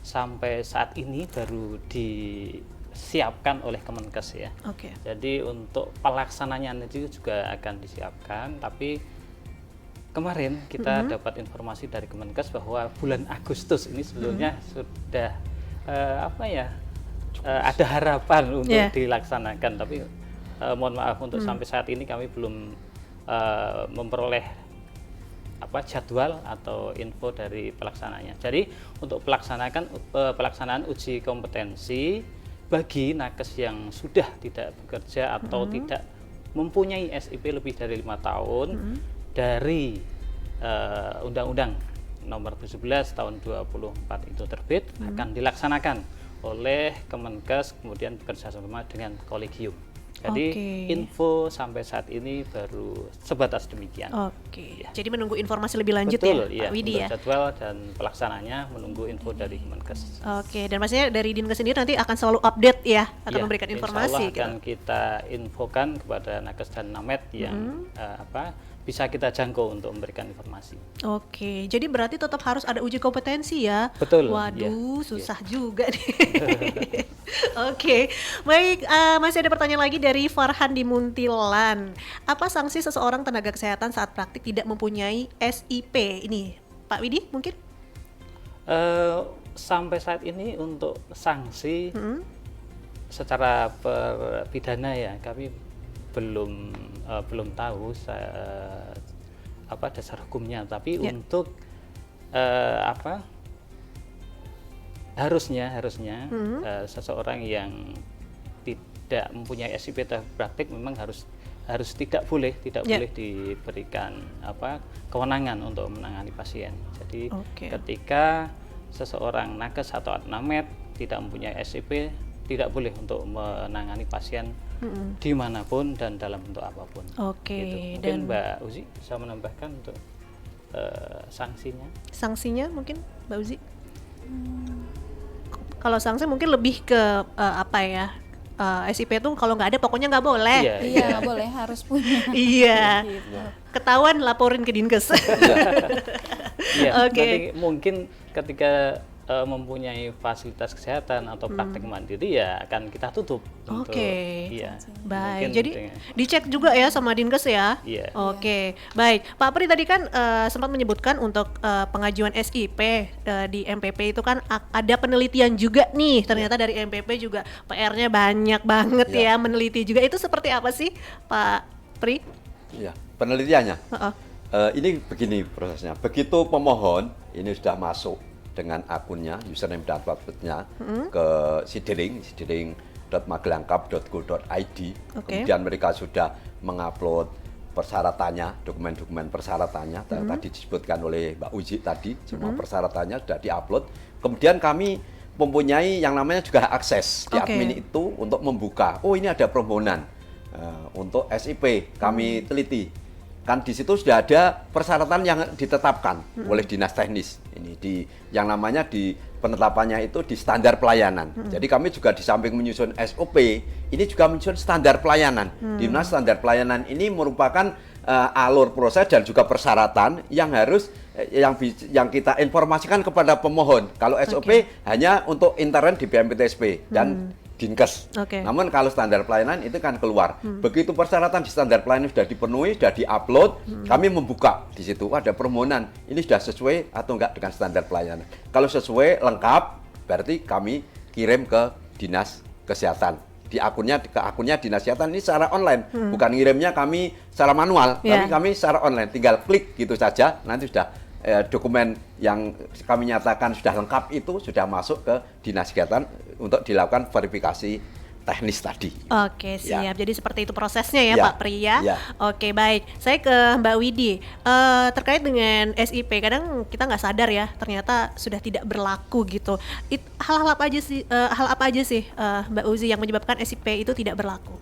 sampai saat ini baru disiapkan oleh Kemenkes ya. Oke. Jadi untuk pelaksananya itu juga akan disiapkan, tapi kemarin kita dapat informasi dari Kemenkes bahwa bulan Agustus ini sebetulnya sudah ada harapan untuk dilaksanakan, tapi mohon maaf untuk sampai saat ini kami belum memperoleh jadwal atau info dari pelaksananya. Jadi untuk pelaksanaan uji kompetensi bagi nakes yang sudah tidak bekerja atau tidak mempunyai SIP lebih dari 5 tahun dari Undang-Undang Nomor 17 Tahun 24 itu terbit, akan dilaksanakan oleh Kemenkes, kemudian bekerja sama dengan kolegium. Jadi info sampai saat ini baru sebatas demikian. Oke. Jadi menunggu informasi lebih lanjut. Betul, ya, Pak Widi ya. Jadwal dan pelaksananya menunggu info dari Kemenkes. Oke, dan pastinya dari Dinkes sendiri nanti akan selalu update ya, akan memberikan informasi. Insya Allah akan kita infokan kepada nakes dan namet yang bisa kita jangkau untuk memberikan informasi. Oke, jadi berarti tetap harus ada uji kompetensi ya. Betul. Waduh, susah juga nih. Oke, baik. Masih ada pertanyaan lagi dari Farhan di Muntilan. Apa sanksi seseorang tenaga kesehatan saat praktik tidak mempunyai SIP? Ini Pak Widi mungkin? Sampai saat ini untuk sanksi secara pidana ya, kami belum tahu dasar hukumnya, tapi untuk harusnya seseorang yang tidak mempunyai SIP praktik memang harus tidak boleh diberikan kewenangan untuk menangani pasien. Jadi ketika seseorang nakes atau namet tidak mempunyai SIP, tidak boleh untuk menangani pasien dimanapun dan dalam bentuk apapun. Gitu. Mungkin Mbak Uzi bisa menambahkan untuk sanksinya. Sanksinya mungkin Mbak Uzi? Kalau sanksi mungkin lebih ke SIP itu kalau nggak ada pokoknya nggak boleh. Iya, nggak boleh, harus punya. Iya. Ketahuan laporin ke Dinkes. Nanti mungkin ketika mempunyai fasilitas kesehatan atau praktek mandiri ya akan kita tutup. Baik. Jadi dicek juga ya sama Dinkes ya. Oke. Baik. Pak Pri tadi kan sempat menyebutkan untuk pengajuan SIP di MPP itu kan ada penelitian juga nih. Ternyata dari MPP juga PR-nya banyak banget ya, meneliti juga. Itu seperti apa sih Pak Pri? Ya, penelitiannya. Ini begini prosesnya. Begitu pemohon ini sudah masuk dengan akunnya, username dan passwordnya ke sidiring.magelangkap.go.id. Kemudian mereka sudah mengupload persyaratannya, dokumen-dokumen persyaratannya, tadi disebutkan oleh Mbak Uji tadi, semua persyaratannya sudah diupload. Kemudian kami mempunyai yang namanya juga akses di admin itu untuk membuka, ini ada permohonan untuk SIP, kami teliti. Kan di situ sudah ada persyaratan yang ditetapkan oleh dinas teknis. Ini yang namanya di penetapannya itu di standar pelayanan. Jadi kami juga di samping menyusun SOP, ini juga menyusun standar pelayanan. Di mana standar pelayanan ini merupakan alur proses dan juga persyaratan yang harus yang kita informasikan kepada pemohon. Kalau SOP hanya untuk intern di BMPTSP dan Dinkes. Namun kalau standar pelayanan itu kan keluar. Begitu persyaratan di standar pelayanan sudah dipenuhi, sudah diupload, kami membuka di situ ada permohonan. Ini sudah sesuai atau enggak dengan standar pelayanan. Kalau sesuai lengkap, berarti kami kirim ke Dinas Kesehatan. Ke akunnya Dinas Kesehatan ini secara online, bukan ngirimnya kami secara manual, tapi kami secara online. Tinggal klik gitu saja, nanti sudah dokumen yang kami nyatakan sudah lengkap itu sudah masuk ke Dinas Kesehatan untuk dilakukan verifikasi teknis tadi. Oke, siap. Ya. Jadi seperti itu prosesnya ya, Ya. Pak Pri ya. Ya. Oke, baik. Saya ke Mbak Widi. Terkait dengan SIP, kadang kita nggak sadar ya, ternyata sudah tidak berlaku gitu. Hal apa aja sih Mbak Uzi yang menyebabkan SIP itu tidak berlaku?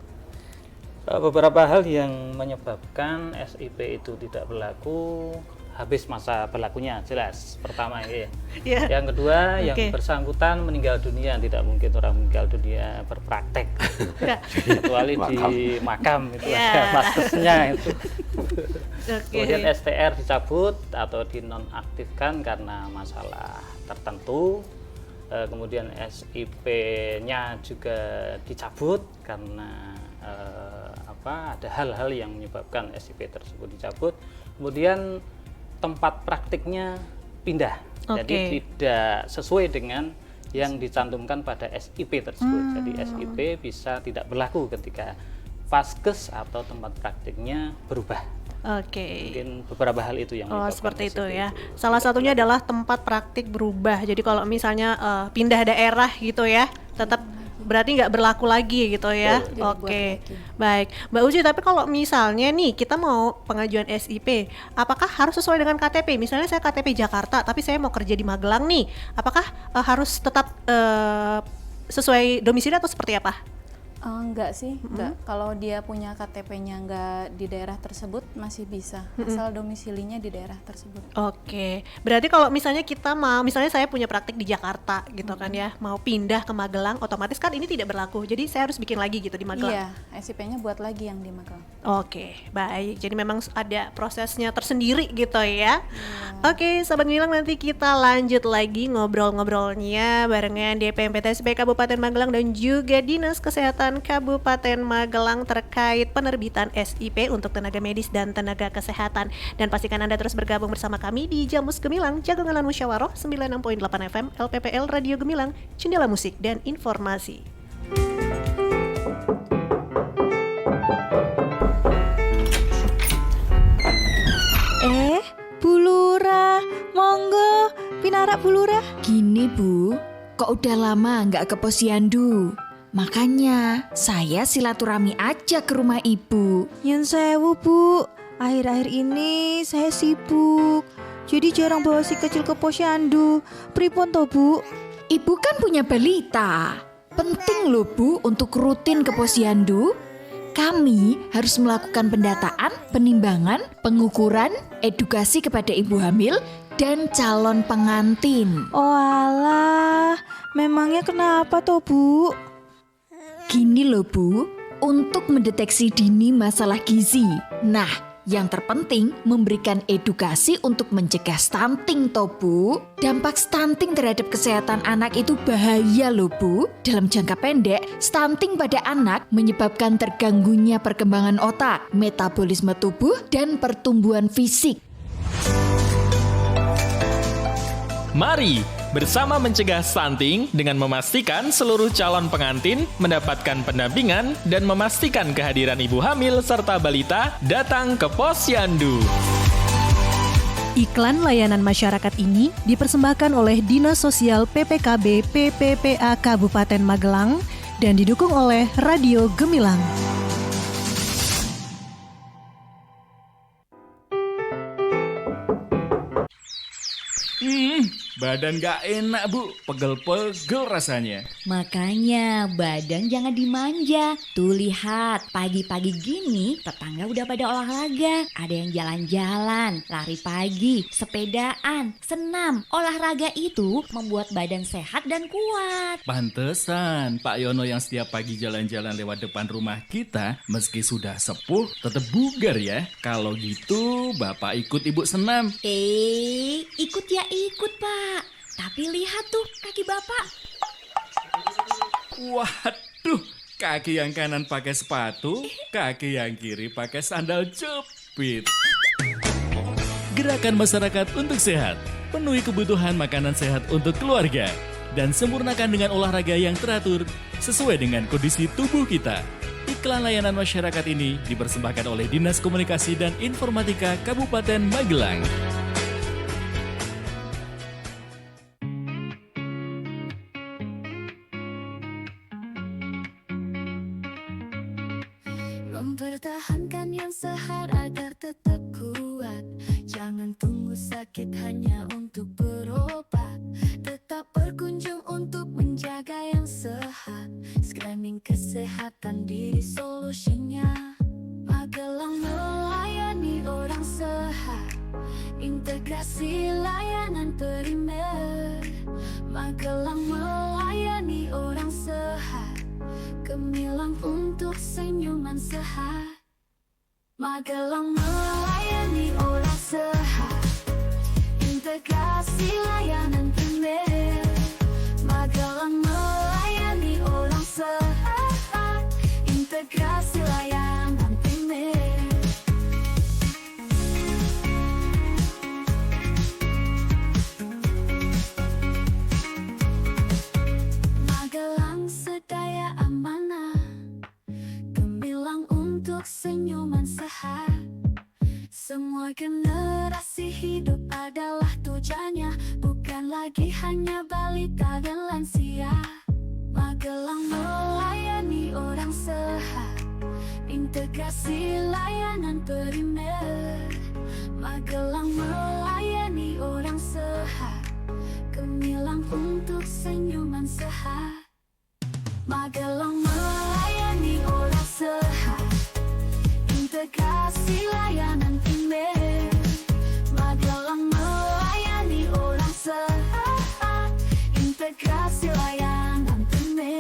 Beberapa hal yang menyebabkan SIP itu tidak berlaku, habis masa berlakunya, jelas. Pertama ya. Yeah. Yang kedua, yang Oke. bersangkutan meninggal dunia. Tidak mungkin orang meninggal dunia berpraktek, kecuali di makam itu Yeah. ada maskesnya itu. Oke. Kemudian STR dicabut atau dinonaktifkan karena masalah tertentu. Kemudian SIP-nya juga dicabut karena ada hal-hal yang menyebabkan SIP tersebut dicabut. Kemudian tempat praktiknya pindah, jadi tidak sesuai dengan yang dicantumkan pada SIP tersebut. Jadi SIP bisa tidak berlaku ketika vaskes atau tempat praktiknya berubah. Oke. Mungkin beberapa hal itu yang menyebabkan Seperti itu SIP ya. itu Salah satunya adalah tempat praktik berubah. Jadi kalau misalnya pindah daerah gitu ya, tetap berarti nggak berlaku lagi gitu ya. Betul. Oke, baik. Mbak Uzi, tapi kalau misalnya nih kita mau pengajuan SIP, apakah harus sesuai dengan KTP? Misalnya saya KTP Jakarta, tapi saya mau kerja di Magelang nih, apakah harus tetap sesuai domisili atau seperti apa? Enggak sih, enggak. Kalau dia punya KTP-nya enggak di daerah tersebut masih bisa, asal domisilinya di daerah tersebut. Oke, berarti kalau misalnya kita mau, misalnya saya punya praktik di Jakarta gitu kan ya, mau pindah ke Magelang, otomatis kan ini tidak berlaku. Jadi saya harus bikin lagi gitu di Magelang. Iya, SIP-nya buat lagi yang di Magelang. Oke, baik. Jadi memang ada prosesnya tersendiri gitu ya. Oke, Sobat Gemilang, nanti kita lanjut lagi ngobrol-ngobrolnya barengan DPMPTSP Kabupaten Magelang dan juga Dinas Kesehatan Kabupaten Magelang terkait penerbitan SIP untuk tenaga medis dan tenaga kesehatan. Dan pastikan Anda terus bergabung bersama kami di Jamus Gemilang, Jagongalan Musyawaroh 96.8 FM LPPL Radio Gemilang, Jendela Musik dan Informasi. Bu Lurah, monggo pinarak Bu Lurah. Gini Bu, kok udah lama nggak ke posyandu? Makanya saya silaturahmi aja ke rumah ibu. Nyun sewu Bu, akhir-akhir ini saya sibuk, jadi jarang bawa si kecil ke posyandu. Pripun toh Bu? Ibu kan punya balita. Penting loh Bu untuk rutin ke posyandu. Kami harus melakukan pendataan, penimbangan, pengukuran, edukasi kepada ibu hamil, dan calon pengantin. Oh alah, memangnya kenapa toh Bu? Gini loh Bu, untuk mendeteksi dini masalah gizi. Nah, yang terpenting memberikan edukasi untuk mencegah stunting toh Bu. Dampak stunting terhadap kesehatan anak itu bahaya loh Bu. Dalam jangka pendek, stunting pada anak menyebabkan terganggunya perkembangan otak, metabolisme tubuh, dan pertumbuhan fisik. Mari bersama mencegah stunting dengan memastikan seluruh calon pengantin mendapatkan pendampingan dan memastikan kehadiran ibu hamil serta balita datang ke posyandu. Iklan layanan masyarakat ini dipersembahkan oleh Dinas Sosial PPKB PPPA Kabupaten Magelang dan didukung oleh Radio Gemilang. Badan gak enak Bu, pegel-pegel rasanya. Makanya badan jangan dimanja. Tuh lihat, pagi-pagi gini tetangga udah pada olahraga. Ada yang jalan-jalan, lari pagi, sepedaan, senam. Olahraga itu membuat badan sehat dan kuat. Pantesan Pak Yono yang setiap pagi jalan-jalan lewat depan rumah kita, meski sudah sepuh, tetap bugar ya. Kalau gitu Bapak ikut Ibu senam. Ikut ya ikut Pak. Tapi lihat tuh kaki Bapak. Waduh, kaki yang kanan pakai sepatu, kaki yang kiri pakai sandal jepit. Gerakan masyarakat untuk sehat. Penuhi kebutuhan makanan sehat untuk keluarga. Dan sempurnakan dengan olahraga yang teratur sesuai dengan kondisi tubuh kita. Iklan layanan masyarakat ini dipersembahkan oleh Dinas Komunikasi dan Informatika Kabupaten Magelang. sehat agar tetap kuat. Jangan tunggu sakit hanya untuk berobat. Tetap berkunjung untuk menjaga yang sehat. Screening kesehatan diri solusinya. Magelang melayani orang sehat. Integrasi layanan primer. Magelang melayani orang sehat. Gemilang untuk senyuman sehat. Magelang melayani orang sehat. Integrasi layanan primer. Magelang melayani orang sehat. Integrasi layanan primer. Magelang sedaya amanah. Gemilang untuk senyuman sehat. Semua generasi hidup adalah tujuannya, bukan lagi hanya balita dan lansia. Magelang melayani orang sehat. Integrasi layanan primer. Magelang melayani orang sehat. Gemilang untuk senyuman sehat. Magelang melayani orang sehat. Integrasi layanan primer. Magelang melayani orang sehat. Integrasi layanan primer.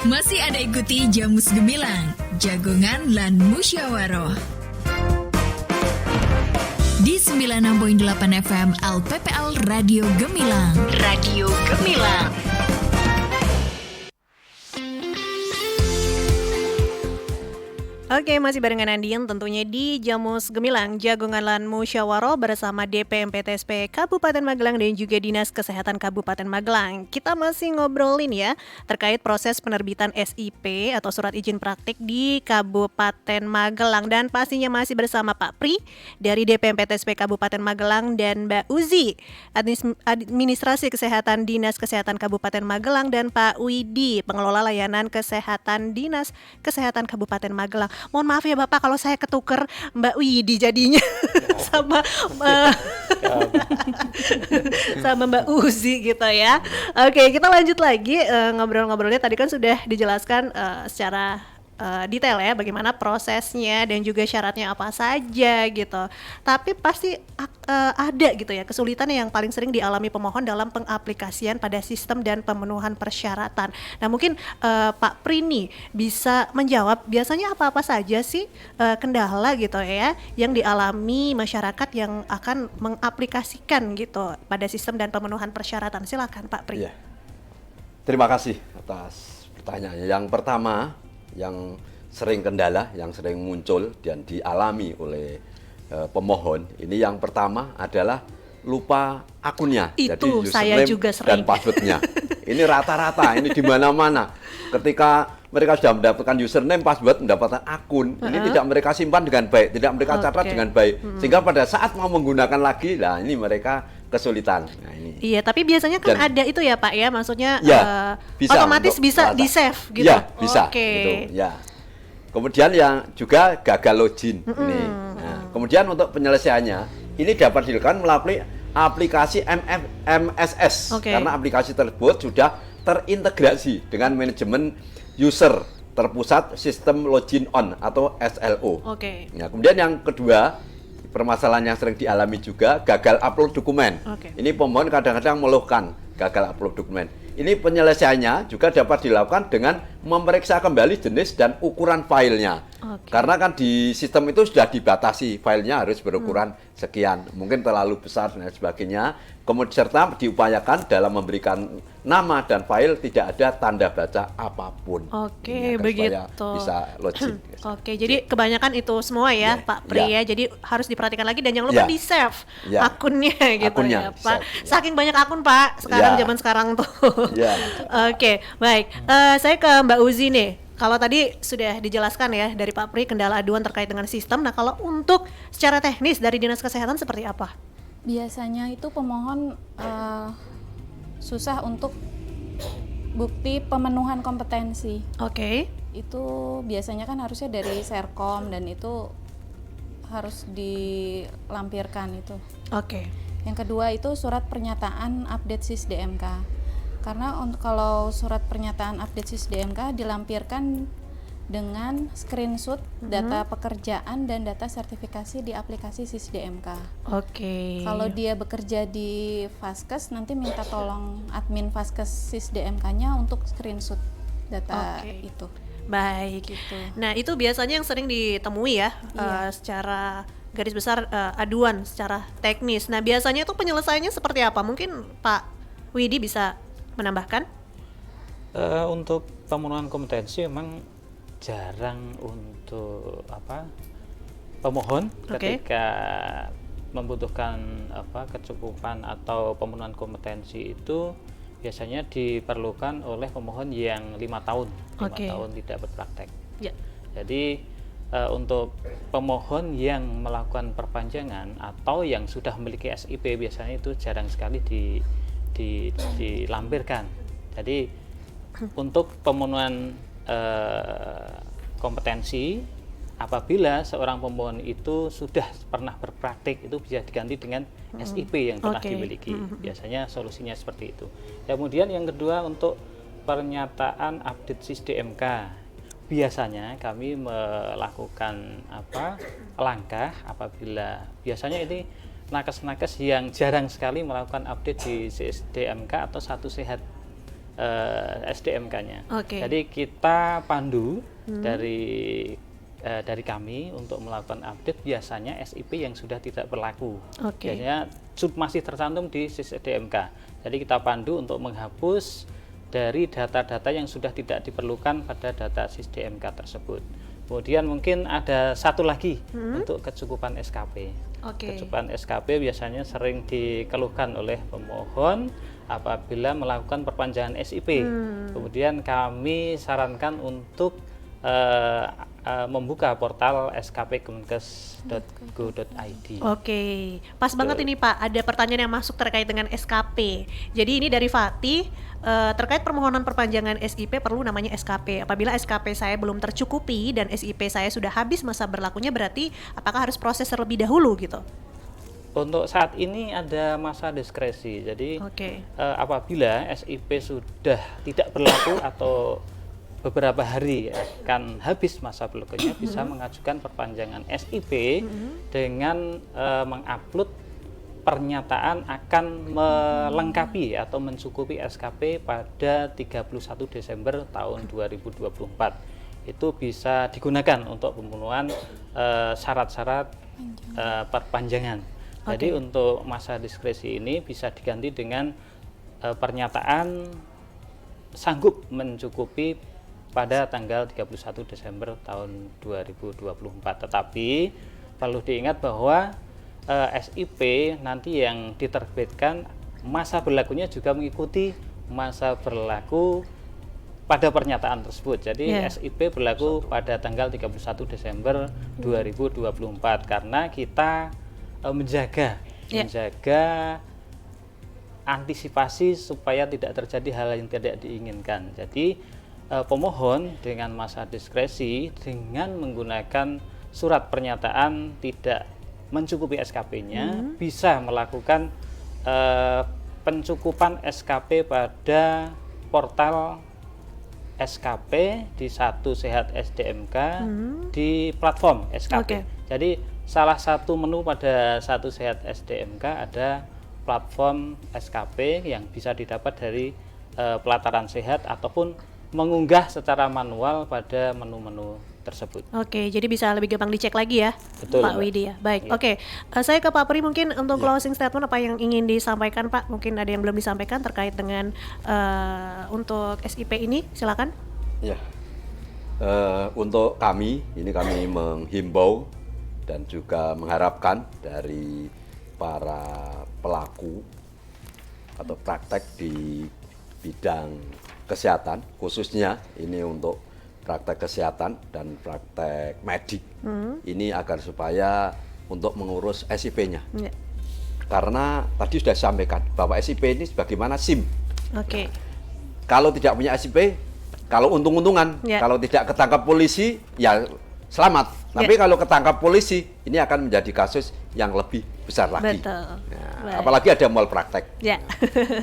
Masih ada ikuti Jamus Gemilang, Jagongan lan Musyawaroh. Di 96.8 FM LPPL Radio Gemilang. Radio Gemilang. Oke, masih barengan Andien tentunya di Jamus Gemilang, Jagongan lan Musyawaroh bersama DPMPTSP Kabupaten Magelang dan juga Dinas Kesehatan Kabupaten Magelang. Kita masih ngobrolin ya terkait proses penerbitan SIP atau surat izin praktik di Kabupaten Magelang, dan pastinya masih bersama Pak Pri dari DPMPTSP Kabupaten Magelang dan Mbak Uzi Administrasi Kesehatan Dinas Kesehatan Kabupaten Magelang dan Pak Widi Pengelola Layanan Kesehatan Dinas Kesehatan Kabupaten Magelang. Mohon maaf ya Bapak kalau saya ketuker Mbak Widi jadinya sama sama Mbak Uzi gitu ya. Oke, kita lanjut lagi ngobrol-ngobrolnya. Tadi kan sudah dijelaskan secara detail ya bagaimana prosesnya dan juga syaratnya apa saja gitu. Tapi pasti ada gitu ya kesulitan yang paling sering dialami pemohon dalam pengaplikasian pada sistem dan pemenuhan persyaratan. Nah mungkin Pak Pri nih bisa menjawab biasanya apa-apa saja sih kendala gitu ya yang dialami masyarakat yang akan mengaplikasikan gitu pada sistem dan pemenuhan persyaratan. Silakan Pak Pri. Ya. Terima kasih atas pertanyaannya. Yang pertama yang sering kendala, yang sering muncul dan dialami oleh pemohon, ini yang pertama adalah lupa akunnya. Itu jadi saya juga sering. dan passwordnya. Ini rata-rata, ini di mana-mana. Ketika mereka sudah mendapatkan username, password, mendapatkan akun, ini tidak mereka simpan dengan baik, tidak mereka catat dengan baik, sehingga pada saat mau menggunakan lagi, lah ini mereka kesulitan. Nah, ini. Iya, tapi biasanya kan ada itu ya Pak ya, maksudnya Ya, bisa otomatis bisa di-save gitu. Iya, bisa. Oke. Gitu, ya. Kemudian yang juga gagal login ini. Nah, kemudian untuk penyelesaiannya, ini dapat dilakukan melalui aplikasi MSS karena aplikasi tersebut sudah terintegrasi dengan manajemen user terpusat sistem login on atau SLO. Nah, kemudian yang kedua, permasalahan yang sering dialami juga gagal upload dokumen. Ini pemohon kadang-kadang mengeluhkan gagal upload dokumen. Ini penyelesaiannya juga dapat dilakukan dengan memeriksa kembali jenis dan ukuran filenya. Karena kan di sistem itu sudah dibatasi, filenya harus berukuran sekian, mungkin terlalu besar dan sebagainya. Kemudian serta diupayakan dalam memberikan nama dan file tidak ada tanda baca apapun. Begitu. Bisa login. Jadi kebanyakan itu semua ya Pak Pri ya. Jadi harus diperhatikan lagi dan jangan lupa di-save akunnya gitu ya Pak. Saking banyak akun Pak sekarang zaman sekarang tuh. Baik. Saya ke Mbak Uzi nih. kalau tadi sudah dijelaskan ya dari Pak Pri kendala aduan terkait dengan sistem. Nah, kalau untuk secara teknis dari Dinas Kesehatan seperti apa? Biasanya itu pemohon susah untuk bukti pemenuhan kompetensi. Oke. Itu biasanya kan harusnya dari Serkom dan itu harus dilampirkan itu. Oke. Yang kedua itu surat pernyataan update SIS DMK. Karena kalau surat pernyataan update SIS DMK dilampirkan dengan screenshot data pekerjaan dan data sertifikasi di aplikasi SIS DMK. Oke. Kalau dia bekerja di Vaskes, nanti minta tolong admin Vaskes SIS DMK-nya untuk screenshot data itu. Baik. Gitu. Nah, itu biasanya yang sering ditemui ya, secara garis besar aduan secara teknis. Nah, biasanya itu penyelesaiannya seperti apa? Mungkin Pak Widi bisa menambahkan? Untuk pemenuhan kompetensi memang jarang untuk pemohon ketika membutuhkan kecukupan atau pemenuhan kompetensi itu biasanya diperlukan oleh pemohon yang 5 tahun tidak berpraktek. Jadi untuk pemohon yang melakukan perpanjangan atau yang sudah memiliki SIP biasanya itu jarang sekali dilampirkan. Jadi untuk pemenuhan kompetensi, apabila seorang pemohon itu sudah pernah berpraktik, itu bisa diganti dengan SIP yang pernah dimiliki. Biasanya solusinya seperti itu. Kemudian yang kedua untuk pernyataan update SIS DMK, biasanya kami melakukan langkah apabila biasanya ini nakes-nakes yang jarang sekali melakukan update di SIS DMK atau satu sehat SDMK-nya. Jadi kita pandu dari kami untuk melakukan update biasanya SIP yang sudah tidak berlaku. Biasanya masih tercantum di SIS DMK. Jadi kita pandu untuk menghapus dari data-data yang sudah tidak diperlukan pada data SIS DMK tersebut. Kemudian mungkin ada satu lagi untuk kecukupan SKP. Kecukupan SKP biasanya sering dikeluhkan oleh pemohon apabila melakukan perpanjangan SIP. Kemudian kami sarankan untuk membuka portal skpkemenkes.go.id. Pas banget ini Pak, ada pertanyaan yang masuk terkait dengan SKP. Jadi ini dari Fatih, terkait permohonan perpanjangan SIP perlu namanya SKP. Apabila SKP saya belum tercukupi dan SIP saya sudah habis masa berlakunya, berarti apakah harus proses terlebih dahulu gitu? Untuk saat ini ada masa diskresi. Jadi apabila SIP sudah tidak berlaku atau beberapa hari akan habis masa berlakunya, bisa mengajukan perpanjangan SIP dengan mengupload pernyataan akan melengkapi atau mencukupi SKP pada 31 Desember tahun 2024. Itu bisa digunakan untuk pemenuhan syarat-syarat perpanjangan. Jadi untuk masa diskresi ini bisa diganti dengan pernyataan sanggup mencukupi pada tanggal 31 Desember tahun 2024. Tetapi perlu diingat bahwa SIP nanti yang diterbitkan masa berlakunya juga mengikuti masa berlaku pada pernyataan tersebut. Jadi SIP berlaku pada tanggal 31 Desember 2024 karena kita menjaga antisipasi supaya tidak terjadi hal yang tidak diinginkan. Jadi pemohon dengan masa diskresi dengan menggunakan surat pernyataan tidak mencukupi SKP-nya bisa melakukan pencukupan SKP pada portal SKP di Satu Sehat SDMK di platform SKP. Jadi salah satu menu pada Satu Sehat SDMK ada platform SKP yang bisa didapat dari Pelataran Sehat ataupun mengunggah secara manual pada menu-menu tersebut. Jadi bisa lebih gampang dicek lagi ya. Betul, Pak Widi ya. Baik. Saya ke Pak Pri mungkin untuk closing statement apa yang ingin disampaikan Pak? Mungkin ada yang belum disampaikan terkait dengan untuk SIP ini, silakan. Untuk kami menghimbau dan juga mengharapkan dari para pelaku atau praktek di bidang kesehatan, khususnya ini untuk praktek kesehatan dan praktek medik. Ini agar supaya untuk mengurus SIP-nya. Karena tadi sudah disampaikan bahwa SIP ini sebagaimana SIM. Oke. Kalau tidak punya SIP, kalau untung-untungan, kalau tidak ketangkap polisi, ya selamat. Tapi kalau ketangkap polisi, ini akan menjadi kasus yang lebih besar lagi. Betul. Apalagi ada malpraktek.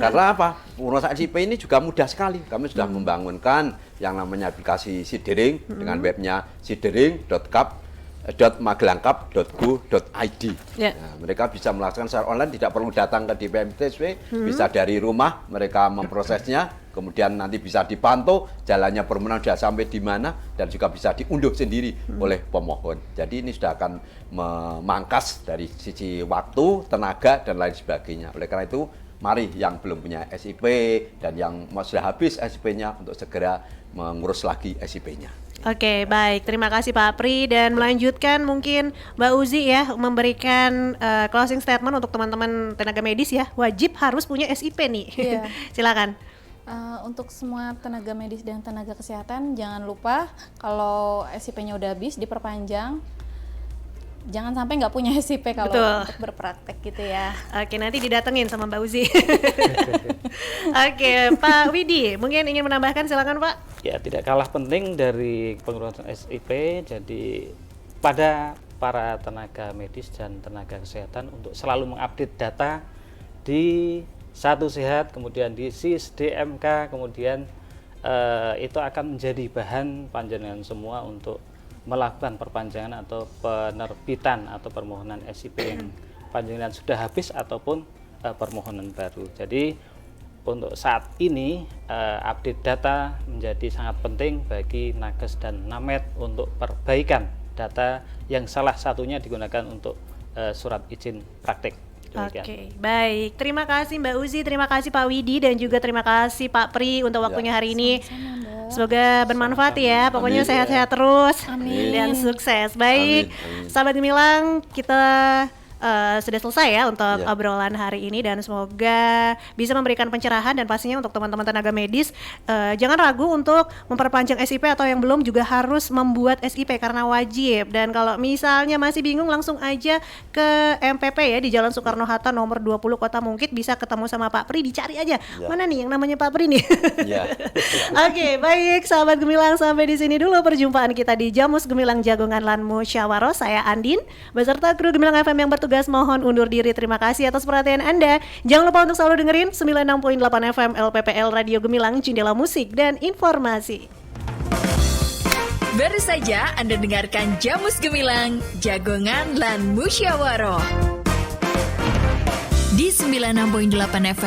Karena apa? Pengurusan SIP ini juga mudah sekali. Kami sudah membangunkan yang namanya aplikasi Sidering dengan webnya sidering.magelangkap.go.id. Nah, mereka bisa melaksanakan secara online, tidak perlu datang ke DPMTSW, bisa dari rumah mereka memprosesnya, kemudian nanti bisa dipantau jalannya permohonan sudah sampai di mana dan juga bisa diunduh sendiri oleh pemohon. Jadi ini sudah akan memangkas dari sisi waktu, tenaga dan lain sebagainya. Oleh karena itu, mari yang belum punya SIP dan yang sudah habis SIP-nya untuk segera mengurus lagi SIP-nya. Oke, baik. Terima kasih Pak Pri, dan melanjutkan mungkin Mbak Uzi ya memberikan closing statement untuk teman-teman tenaga medis ya. Wajib harus punya SIP nih. Silakan. Untuk semua tenaga medis dan tenaga kesehatan, jangan lupa kalau SIP-nya udah habis diperpanjang. Jangan sampai nggak punya SIP kalau untuk berpraktek gitu ya. Oke, nanti didatengin sama Mbak Uzi. Oke, Pak Widi, mungkin ingin menambahkan, silakan Pak. Ya, tidak kalah penting dari pengurusan SIP, jadi pada para tenaga medis dan tenaga kesehatan untuk selalu mengupdate data di Satu Sehat, kemudian di SIS, DMK, kemudian itu akan menjadi bahan panjenengan semua untuk melakukan perpanjangan atau penerbitan atau permohonan SIP yang panjenengan sudah habis ataupun permohonan baru. Jadi untuk saat ini update data menjadi sangat penting bagi nakes dan named untuk perbaikan data yang salah satunya digunakan untuk surat izin praktik. Oke, baik. Terima kasih Mbak Uzi, terima kasih Pak Widi, dan juga terima kasih Pak Pri untuk waktunya hari ini. Semoga bermanfaat ya. Pokoknya sehat-sehat terus. Dan sukses. Baik, sahabat Gemilang, kita sudah selesai ya untuk obrolan hari ini, dan semoga bisa memberikan pencerahan, dan pastinya untuk teman-teman tenaga medis jangan ragu untuk memperpanjang SIP, atau yang belum juga harus membuat SIP karena wajib. Dan kalau misalnya masih bingung, langsung aja ke MPP ya di Jalan Soekarno-Hatta nomor 20 Kota Mungkit, bisa ketemu sama Pak Pri, dicari aja mana nih yang namanya Pak Pri nih. Oke, baik sahabat Gemilang, sampai di sini dulu perjumpaan kita di Jamus Gemilang Jagongan Lan Musyawaroh. Saya Andin beserta kru Gemilang FM yang bertugas mohon undur diri. Terima kasih atas perhatian Anda. Jangan lupa untuk selalu dengerin 96.8 FM LPPL Radio Gemilang, Jendela Musik dan Informasi. Baru saja Anda dengarkan Jamus Gemilang, Jagongan Lan Musyawaroh di 96.8 FM.